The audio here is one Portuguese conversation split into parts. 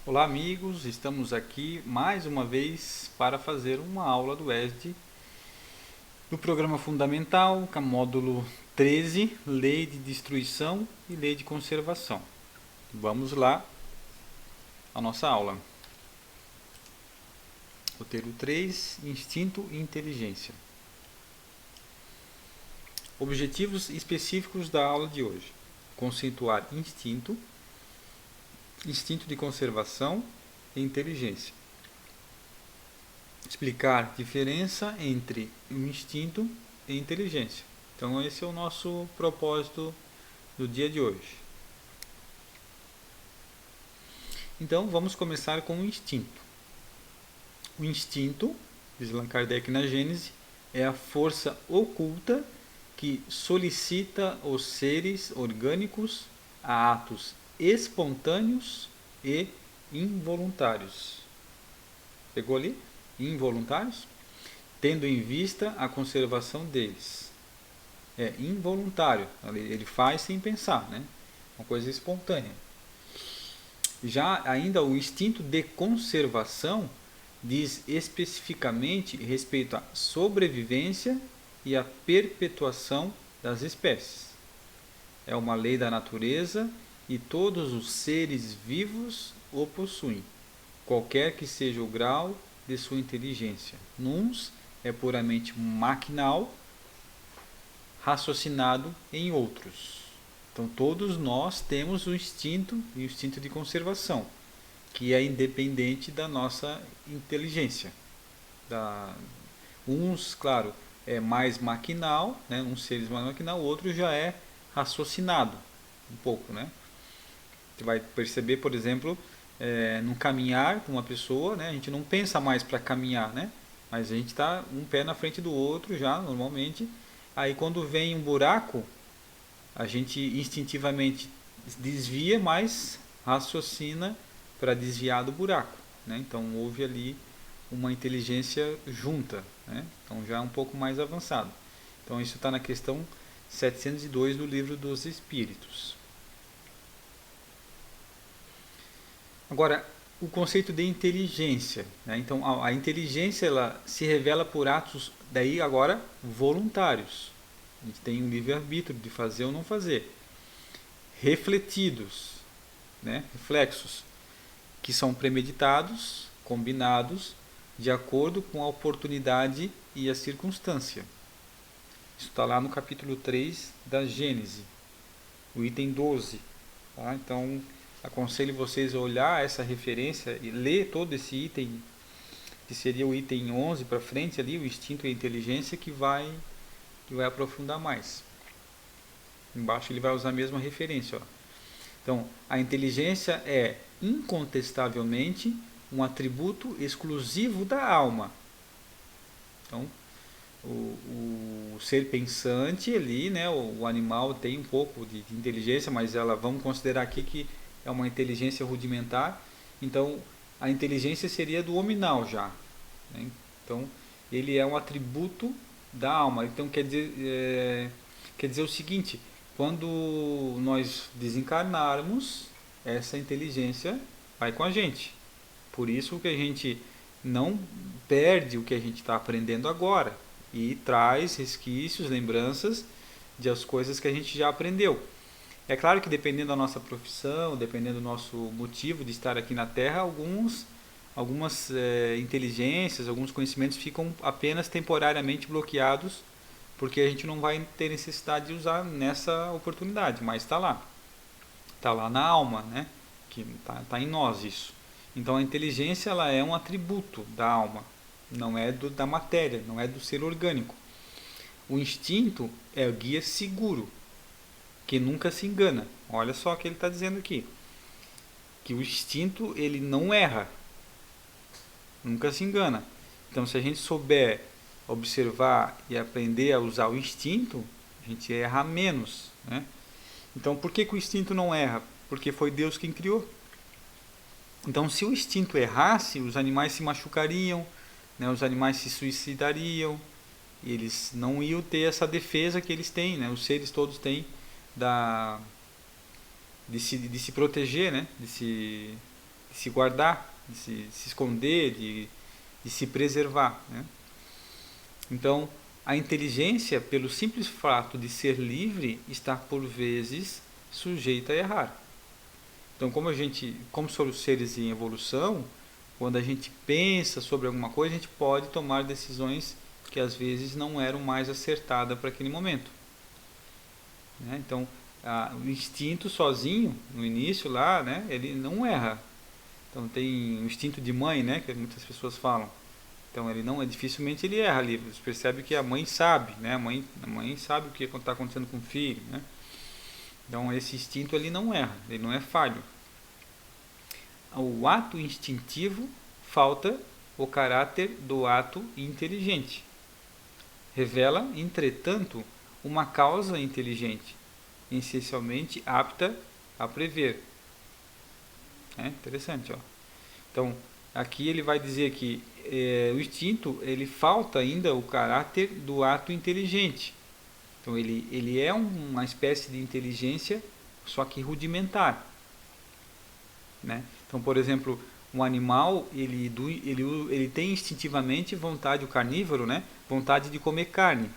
Olá amigos, estamos aqui mais uma vez para fazer uma aula do ESD do Programa Fundamental, módulo 13, Lei de Destruição e Lei de Conservação. Vamos lá à nossa aula. Roteiro 3, Instinto e Inteligência. Objetivos específicos da aula de hoje. Conceituar instinto, instinto de conservação e inteligência. Explicar a diferença entre o instinto e inteligência. Então esse é o nosso propósito do dia de hoje. Então vamos começar com o instinto. O instinto, diz Allan Kardec na Gênese, é a força oculta que solicita os seres orgânicos a atos espontâneos e involuntários. Pegou ali? Involuntários? Tendo em vista a conservação deles. É involuntário, ele faz sem pensar, né? Uma coisa espontânea. Já ainda o instinto de conservação diz especificamente respeito à sobrevivência e à perpetuação das espécies. É uma lei da natureza e todos os seres vivos o possuem, qualquer que seja o grau de sua inteligência. Nuns é puramente maquinal, raciocinado em outros. Então todos nós temos o instinto de conservação, que é independente da nossa inteligência. Uns, claro, é mais maquinal, né? Um ser mais maquinal, o outro já é raciocinado um pouco, né? Você vai perceber, por exemplo, no caminhar com uma pessoa, né? A gente não pensa mais para caminhar, né? Mas a gente está um pé na frente do outro já, normalmente. Aí quando vem um buraco, a gente instintivamente desvia, mas raciocina para desviar do buraco, né? Então houve ali uma inteligência junta, né? Então já é um pouco mais avançado. Então isso está na questão 702 do Livro dos Espíritos. Agora, o conceito de inteligência, né? Então a inteligência ela se revela por atos daí agora voluntários. A gente tem um livre-arbítrio de fazer ou não fazer. Refletidos, né? Reflexos, que são premeditados, combinados, de acordo com a oportunidade e a circunstância. Isso está lá no capítulo 3 da Gênese, o item 12. Tá? Então, aconselho vocês a olhar essa referência e ler todo esse item, que seria o item 11 para frente ali, o instinto e a inteligência, que vai aprofundar mais. Embaixo ele vai usar a mesma referência. Ó. Então, a inteligência é incontestavelmente um atributo exclusivo da alma. Então, o ser pensante ali, né, o animal tem um pouco de inteligência, mas vamos considerar aqui que é uma inteligência rudimentar. Então, a inteligência seria do hominal já. Né? Então, ele é um atributo da alma. Então, quer dizer o seguinte: quando nós desencarnarmos, essa inteligência vai com a gente. Por isso que a gente não perde o que a gente está aprendendo agora e traz resquícios, lembranças das coisas que a gente já aprendeu. É claro que dependendo da nossa profissão, dependendo do nosso motivo de estar aqui na Terra, algumas inteligências, alguns conhecimentos ficam apenas temporariamente bloqueados, porque a gente não vai ter necessidade de usar nessa oportunidade, mas está lá na alma, né? Que está em nós isso. Então a inteligência ela é um atributo da alma, não é da matéria, não é do ser orgânico. O instinto é o guia seguro, que nunca se engana. Olha só o que ele está dizendo aqui, que o instinto ele não erra, nunca se engana. Então se a gente souber observar e aprender a usar o instinto, a gente erra menos, né? Então por que o instinto não erra? Porque foi Deus quem criou. Então se o instinto errasse, os animais se machucariam, né? Os animais se suicidariam, e eles não iam ter essa defesa que eles têm, né? Os seres todos têm de se proteger, né? se guardar, de se esconder, de se preservar, né? Então, a inteligência, pelo simples fato de ser livre, está por vezes sujeita a errar. Então, como somos seres em evolução, quando a gente pensa sobre alguma coisa, a gente pode tomar decisões que às vezes não eram mais acertadas para aquele momento, né? Então, o instinto sozinho, no início lá, né, ele não erra. Então, tem o instinto de mãe, né, que muitas pessoas falam. Então, ele não, dificilmente ele erra ali. Você percebe que a mãe sabe, né? A mãe sabe o que está acontecendo com o filho, né? Então, esse instinto ele não erra, ele não é falho. O ato instintivo falta o caráter do ato inteligente. Revela, entretanto, uma causa inteligente, essencialmente apta a prever. É interessante, ó. Então, aqui ele vai dizer que o instinto, ele falta ainda o caráter do ato inteligente. Então, ele é uma espécie de inteligência, só que rudimentar, né? Então, por exemplo, um animal, ele tem instintivamente vontade, o carnívoro, né? Vontade de comer carne.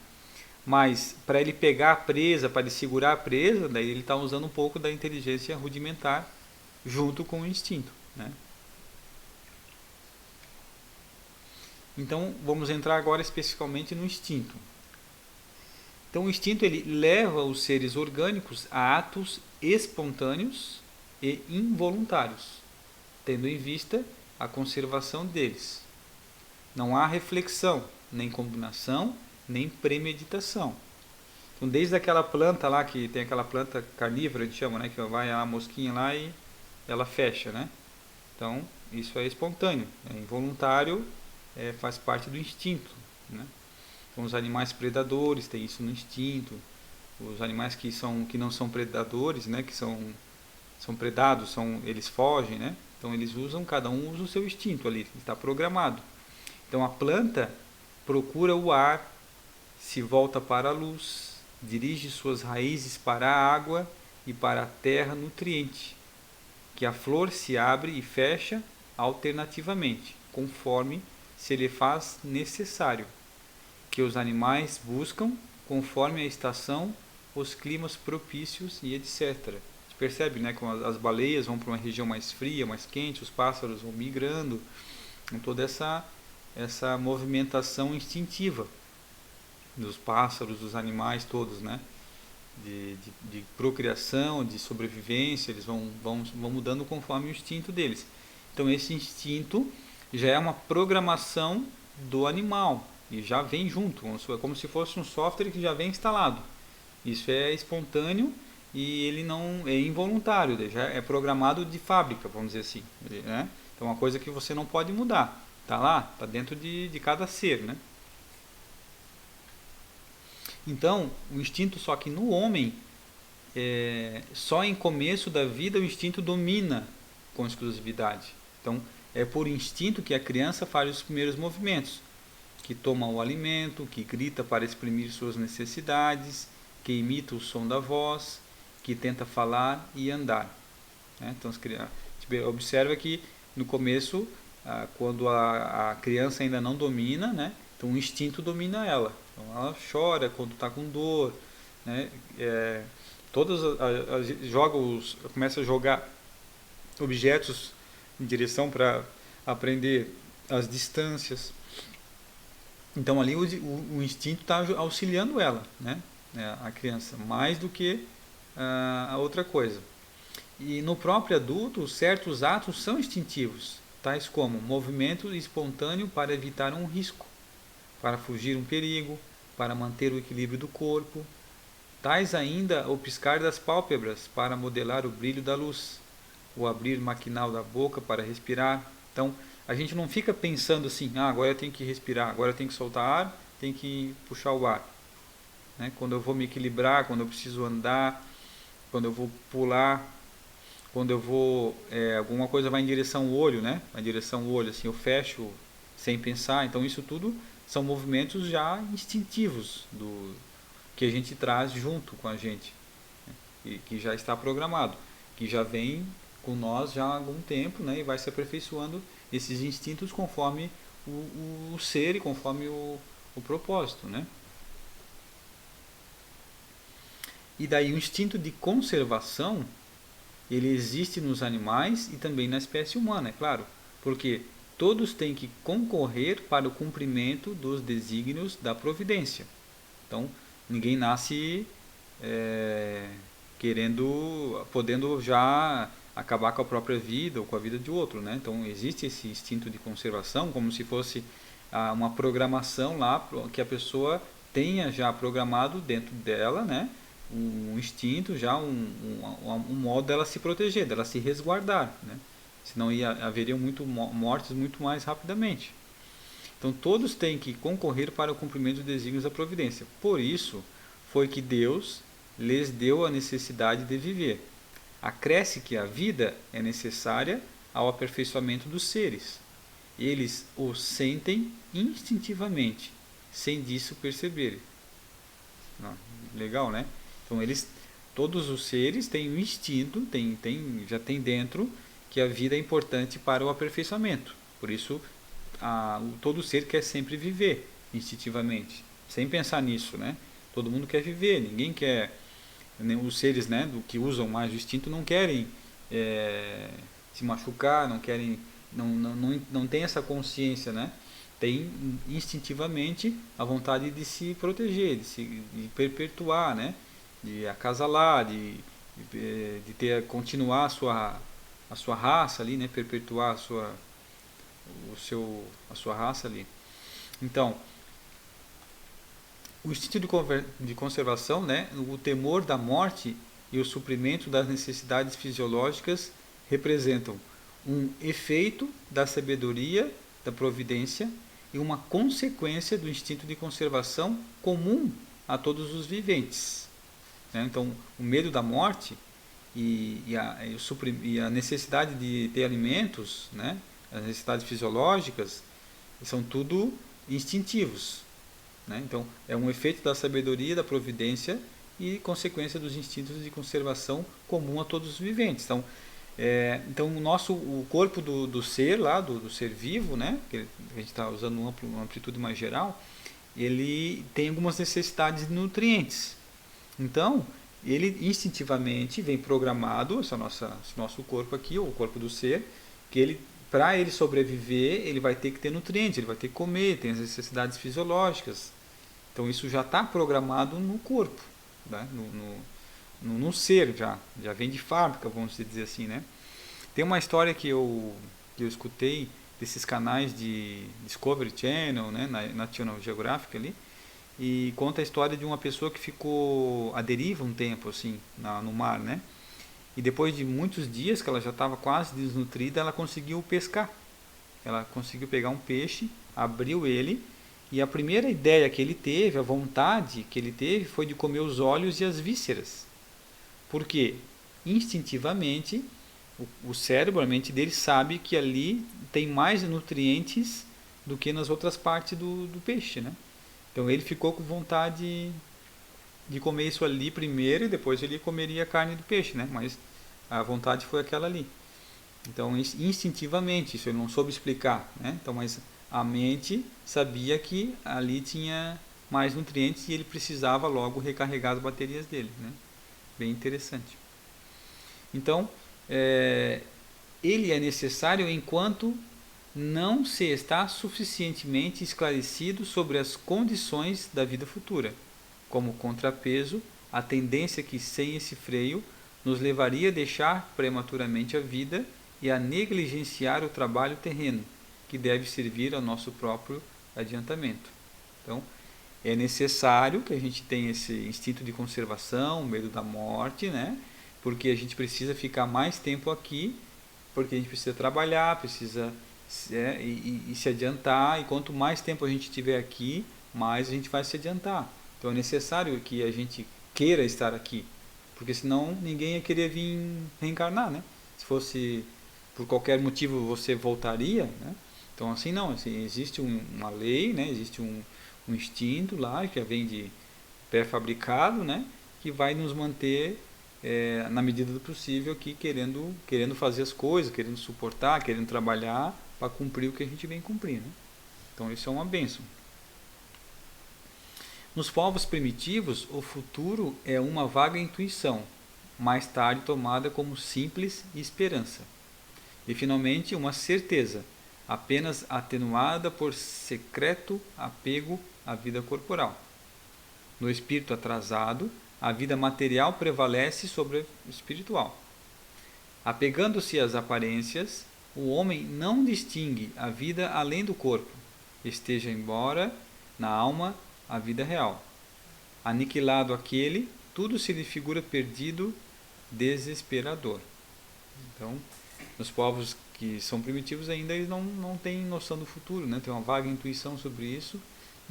Mas para ele pegar a presa, para ele segurar a presa, daí ele está usando um pouco da inteligência rudimentar junto com o instinto, né? Então, vamos entrar agora especificamente no instinto. Então, o instinto ele leva os seres orgânicos a atos espontâneos e involuntários, tendo em vista a conservação deles. Não há reflexão, nem combinação, nem premeditação. Então, desde aquela planta lá, que tem aquela planta carnívora, a gente chama, né, que vai a mosquinha lá e ela fecha, né? Então, isso é espontâneo, é involuntário, faz parte do instinto, né? Então, os animais predadores têm isso no instinto. Os animais que não são predadores, né, que são predados, eles fogem, né? Então, cada um usa o seu instinto ali, está programado. Então, a planta procura o ar, se volta para a luz, dirige suas raízes para a água e para a terra nutriente, que a flor se abre e fecha alternativamente, conforme se lhe faz necessário, que os animais buscam, conforme a estação, os climas propícios e etc. Você percebe, né, como as baleias vão para uma região mais fria, mais quente, os pássaros vão migrando, com toda essa movimentação instintiva dos pássaros, dos animais todos, né? De procriação, de sobrevivência, eles vão mudando conforme o instinto deles. Então, esse instinto já é uma programação do animal e já vem junto, é como se fosse um software que já vem instalado. Isso é espontâneo e ele não é involuntário, já é programado de fábrica, vamos dizer assim, né? Então, é uma coisa que você não pode mudar. Está lá, está dentro de cada ser, né? Então, o instinto, só que no homem, só em começo da vida o instinto domina com exclusividade. Então, é por instinto que a criança faz os primeiros movimentos, que toma o alimento, que grita para exprimir suas necessidades, que imita o som da voz, que tenta falar e andar, né? Então, observa que no começo, quando a criança ainda não domina, né? Então o instinto domina ela. Então ela chora quando está com dor, né? Começa a jogar objetos em direção para aprender as distâncias. Então ali o instinto está auxiliando ela, né? A criança, mais do que a outra coisa. E no próprio adulto, certos atos são instintivos, tais como movimento espontâneo para evitar um risco, para fugir um perigo, para manter o equilíbrio do corpo, tais ainda o piscar das pálpebras para modelar o brilho da luz, o abrir maquinal da boca para respirar. Então, a gente não fica pensando assim, agora eu tenho que respirar, agora eu tenho que soltar ar, tenho que puxar o ar, né? Quando eu vou me equilibrar, quando eu preciso andar, quando eu vou pular, quando eu vou, alguma coisa vai em direção ao olho, né? Vai em direção ao olho, assim, eu fecho sem pensar. Então, isso tudo são movimentos já instintivos que a gente traz junto com a gente, né? E que já está programado, que já vem com nós já há algum tempo, né? E vai se aperfeiçoando esses instintos conforme o ser e conforme o propósito, né? E daí o instinto de conservação, ele existe nos animais e também na espécie humana, é claro, porque todos têm que concorrer para o cumprimento dos desígnios da providência. Então, ninguém nasce podendo já acabar com a própria vida ou com a vida de outro, né? Então, existe esse instinto de conservação como se fosse uma programação lá que a pessoa tenha já programado dentro dela, né? Um instinto, já um modo dela se proteger, dela se resguardar, né? Senão haveriam mortes muito mais rapidamente. Então todos têm que concorrer para o cumprimento dos desígnios da providência. Por isso foi que Deus lhes deu a necessidade de viver. Acresce que a vida é necessária ao aperfeiçoamento dos seres. Eles o sentem instintivamente, sem disso perceberem. Legal, né? Então todos os seres têm um instinto, já tem dentro que a vida é importante para o aperfeiçoamento. Por isso, todo ser quer sempre viver instintivamente, sem pensar nisso, né? Todo mundo quer viver, ninguém quer, os seres, né, que usam mais o instinto não querem se machucar, não querem, não tem essa consciência, né? Tem instintivamente a vontade de se proteger, de perpetuar, né? De acasalar, continuar a sua raça ali, né? Perpetuar a sua raça ali. Então, o instinto de conservação, né? O temor da morte e o suprimento das necessidades fisiológicas representam um efeito da sabedoria, da providência e uma consequência do instinto de conservação comum a todos os viventes. Então, o medo da morte e a necessidade de ter alimentos, né? As necessidades fisiológicas, são tudo instintivos. Né? Então, é um efeito da sabedoria, da providência e consequência dos instintos de conservação comum a todos os viventes. Então o corpo do ser lá, do ser vivo, né? Que a gente está usando uma amplitude mais geral, ele tem algumas necessidades de nutrientes. Então, ele instintivamente vem programado, esse nosso corpo aqui, o corpo do ser, que para ele sobreviver, ele vai ter que ter nutrientes, ele vai ter que comer, tem as necessidades fisiológicas. Então isso já está programado no corpo, né? no ser, já vem de fábrica, vamos dizer assim, né? Tem uma história que eu escutei desses canais de Discovery Channel, né? na National Geographic ali, e conta a história de uma pessoa que ficou à deriva um tempo assim no mar, né? E depois de muitos dias que ela já estava quase desnutrida, ela conseguiu pescar. Ela conseguiu pegar um peixe, abriu ele, e a primeira ideia que ele teve, a vontade que ele teve, foi de comer os olhos e as vísceras. Porque instintivamente o cérebro, a mente dele sabe que ali tem mais nutrientes do que nas outras partes do peixe, né? Então ele ficou com vontade de comer isso ali primeiro e depois ele comeria a carne do peixe, né? Mas a vontade foi aquela ali. Então, instintivamente, isso ele não soube explicar, né? Então, mas a mente sabia que ali tinha mais nutrientes e ele precisava logo recarregar as baterias dele, né? Bem interessante. Então, ele é necessário enquanto não se está suficientemente esclarecido sobre as condições da vida futura. Como contrapeso, a tendência que sem esse freio nos levaria a deixar prematuramente a vida e a negligenciar o trabalho terreno, que deve servir ao nosso próprio adiantamento. Então, é necessário que a gente tenha esse instinto de conservação, medo da morte, né? Porque a gente precisa ficar mais tempo aqui, porque a gente precisa trabalhar, precisa se adiantar, e quanto mais tempo a gente tiver aqui, mais a gente vai se adiantar. Então é necessário que a gente queira estar aqui, porque senão ninguém ia querer vir reencarnar, né? Se fosse por qualquer motivo você voltaria, né? Então assim não, assim, existe uma lei, né? Existe um instinto lá que já vem de pré-fabricado, né? Que vai nos manter na medida do possível aqui querendo fazer as coisas, querendo suportar, querendo trabalhar para cumprir o que a gente vem cumprir, né? Então isso é uma bênção. Nos povos primitivos, o futuro é uma vaga intuição, mais tarde tomada como simples esperança. E finalmente uma certeza, apenas atenuada por secreto apego à vida corporal. No espírito atrasado, a vida material prevalece sobre o espiritual. Apegando-se às aparências, o homem não distingue a vida além do corpo, esteja embora na alma a vida real. Aniquilado aquele, tudo se lhe figura perdido, desesperador. Então, nos povos que são primitivos ainda eles não têm noção do futuro, né? Tem uma vaga intuição sobre isso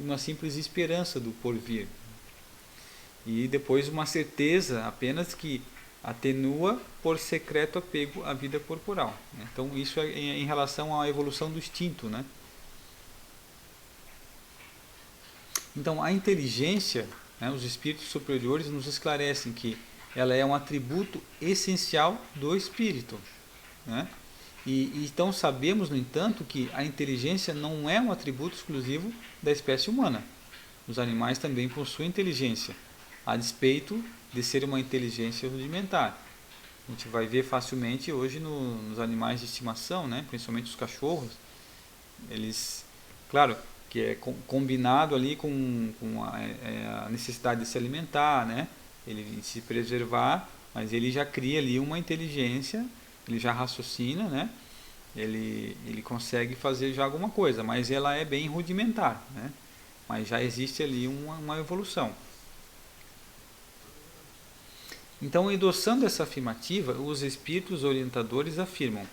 e uma simples esperança do porvir. E depois uma certeza apenas que atenua por secreto apego à vida corporal, né? Então isso é em relação à evolução do instinto, né? Então a inteligência, né, os espíritos superiores nos esclarecem que ela é um atributo essencial do espírito, né? Então sabemos, no entanto, que a inteligência não é um atributo exclusivo da espécie humana. Os animais também possuem inteligência, a despeito de ser uma inteligência rudimentar. A gente vai ver facilmente hoje nos animais de estimação, né? Principalmente os cachorros. Eles, claro, que é combinado ali com a necessidade de se alimentar, né? Ele se preservar, mas ele já cria ali uma inteligência, ele já raciocina, né? Ele consegue fazer já alguma coisa, mas ela é bem rudimentar, né? Mas já existe ali uma evolução. Então, endossando essa afirmativa, os espíritos orientadores afirmam: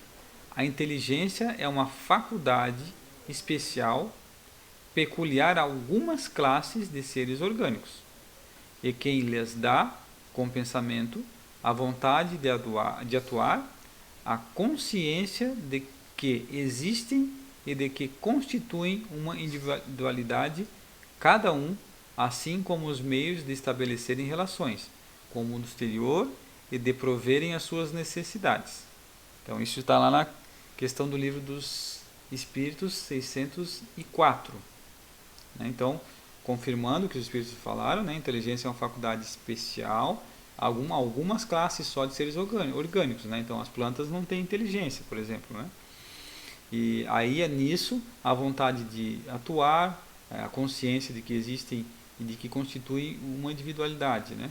a inteligência é uma faculdade especial, peculiar a algumas classes de seres orgânicos, e quem lhes dá, com pensamento, a vontade de atuar, a consciência de que existem e de que constituem uma individualidade, cada um, assim como os meios de estabelecerem relações com o mundo exterior e de proverem as suas necessidades. Então isso está lá na questão do livro dos Espíritos 604. Né? Então, confirmando o que os Espíritos falaram, né? Inteligência é uma faculdade especial, algumas classes só de seres orgânicos. Né? Então as plantas não têm inteligência, por exemplo. Né? E aí é nisso a vontade de atuar, a consciência de que existem e de que constitui uma individualidade. Né?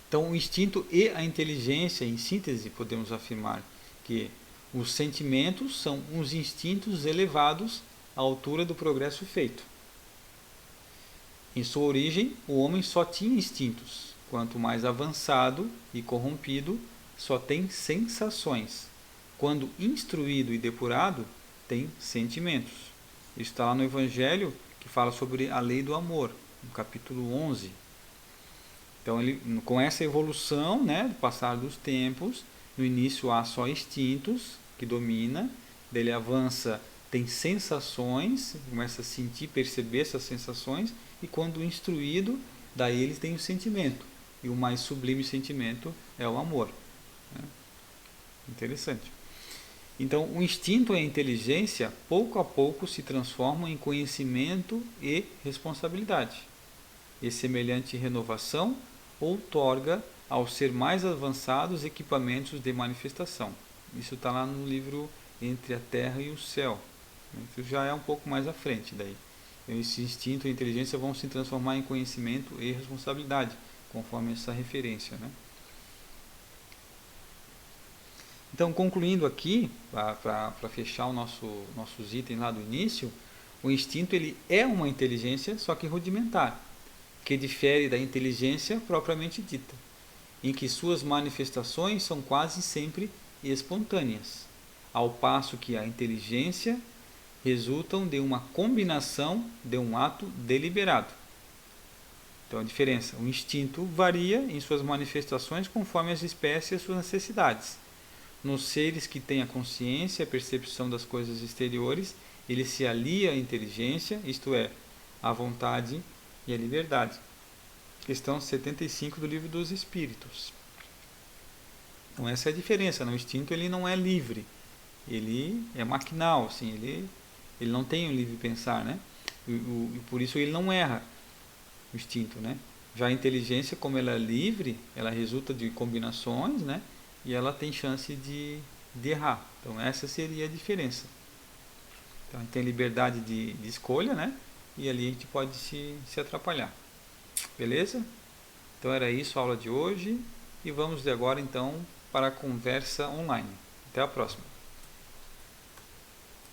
Então, o instinto e a inteligência, em síntese, podemos afirmar que os sentimentos são uns instintos elevados à altura do progresso feito. Em sua origem, o homem só tinha instintos. Quanto mais avançado e corrompido, só tem sensações. Quando instruído e depurado, tem sentimentos. Isso está lá no Evangelho, que fala sobre a lei do amor, no capítulo 11. Então, com essa evolução, né, do passar dos tempos, no início há só instintos que domina, dele avança, tem sensações, começa a sentir, perceber essas sensações, e quando instruído, daí ele tem o sentimento. E o mais sublime sentimento é o amor. Né? Interessante. Então, o instinto e a inteligência, pouco a pouco, se transformam em conhecimento e responsabilidade. E semelhante renovação outorga ao ser mais avançados equipamentos de manifestação. Isso está lá no livro Entre a Terra e o Céu. Isso já é um pouco mais à frente daí. Esse instinto e inteligência vão se transformar em conhecimento e responsabilidade, conforme essa referência. Né? Então, concluindo aqui, para fechar nossos itens lá do início, o instinto ele é uma inteligência, só que rudimentar, que difere da inteligência propriamente dita, em que suas manifestações são quase sempre espontâneas, ao passo que a inteligência resultam de uma combinação de um ato deliberado. Então a diferença, o instinto varia em suas manifestações conforme as espécies e as suas necessidades. Nos seres que têm a consciência e a percepção das coisas exteriores, ele se alia à inteligência, isto é, à vontade e à liberdade. questão 75 do Livro dos Espíritos. Então essa é a diferença, né? O instinto ele não é livre, ele é maquinal, assim, ele não tem um livre pensar, né? E por isso ele não erra, o instinto, né? Já a inteligência, como ela é livre, ela resulta de combinações, né? E ela tem chance de errar. Então essa seria a diferença. Então a gente tem liberdade de escolha, né? E ali a gente pode se atrapalhar. Beleza? Então era isso a aula de hoje. E vamos de agora então para a conversa online. Até a próxima.